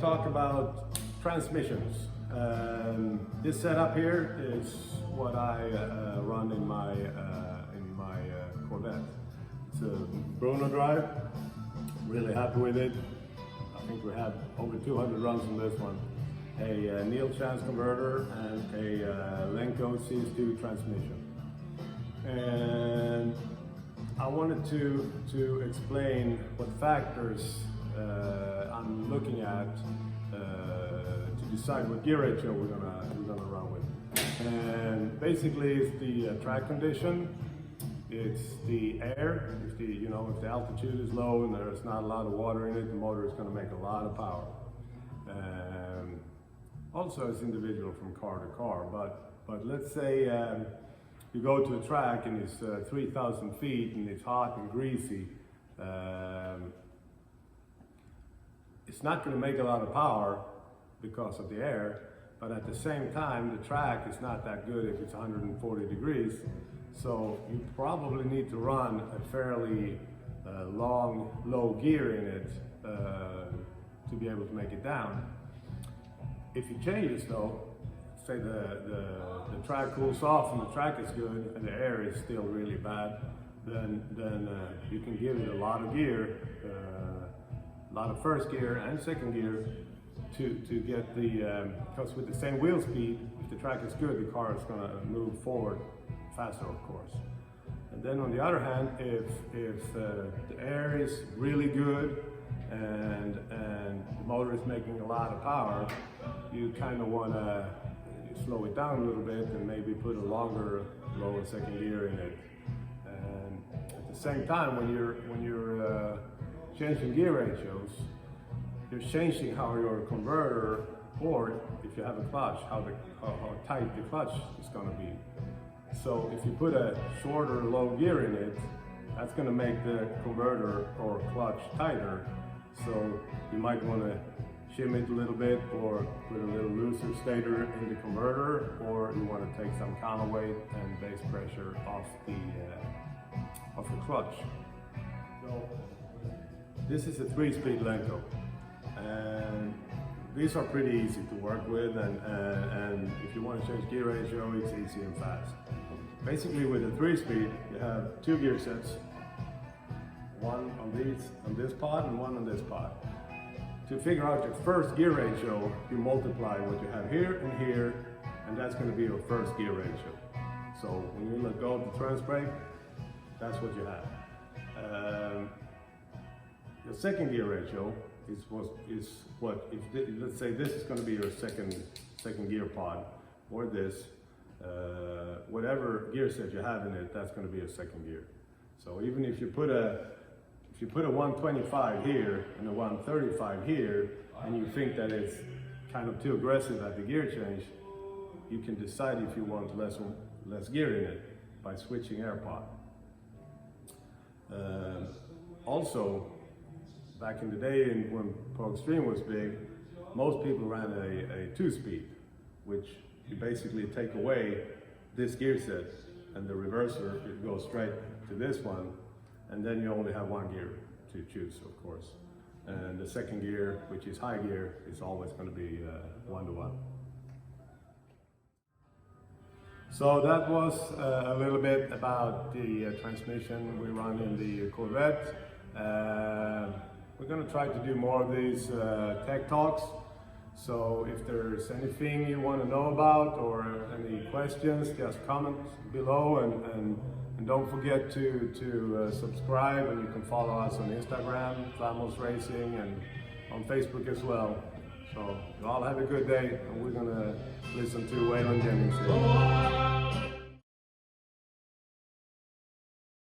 talk about transmissions. This setup here is what I run in my Corvette. It's a Bruno drive. Really happy with it. I think we have over 200 runs on this one. A Neil Chance converter and a Lenco CS2 transmission. And I wanted to explain what factors I'm looking at to decide what gear ratio we're gonna run with. And basically, it's the track condition, it's the air. If the altitude is low and there's not a lot of water in it, the motor is going to make a lot of power. Also, it's individual from car to car. But let's say you go to a track and it's 3,000 feet and it's hot and greasy. It's not going to make a lot of power because of the air, but at the same time, the track is not that good if it's 140 degrees. So you probably need to run a fairly long, low gear in it to be able to make it down. If it changes though, say the track cools off and the track is good and the air is still really bad, then you can give it a lot of gear, a lot of first gear and second gear to get the, because with the same wheel speed, if the track is good, the car is going to move forward faster, of course. And then on the other hand, if the air is really good and the motor is making a lot of power, you kind of want to slow it down a little bit and maybe put a longer low and second gear in it. And at the same time, when you're changing gear ratios, you're changing how your converter, or if you have a clutch, how tight the clutch is going to be. So if you put a shorter low gear in it, that's going to make the converter or clutch tighter. So you might want to shim it a little bit or put a little looser stator in the converter, or you want to take some counterweight and base pressure off the clutch. So this is a 3-speed Lenco, and these are pretty easy to work with, and if you want to change gear ratio, it's easy and fast. Basically, with a 3-speed, you have 2 gear sets, one on this pod and one on this pod. To figure out your first gear ratio, you multiply what you have here and here, and that's going to be your first gear ratio. So when you let go of the trans brake, that's what you have. Your second gear ratio is what if let's say this is going to be your second gear pod, or this, whatever gear set you have in it, that's going to be a second gear. So even if you put a 125 here and a 135 here, and you think that it's kind of too aggressive at the gear change, you can decide if you want less gear in it by switching air pod. Also, back in the day when Pro Extreme was big, most people ran a 2-speed, which you basically take away this gear set and the reverser, it goes straight to this one, and then you only have one gear to choose, of course. And the second gear, which is high gear, is always going to be 1-to-1. So that was a little bit about the transmission we run in the Corvette. We're going to try to do more of these tech talks. So if there's anything you want to know about or any questions, just comment below, and don't forget to subscribe, and you can follow us on Instagram, Flamholc Racing, and on Facebook as well. So you all have a good day, and we're going to listen to Waylon Jennings here.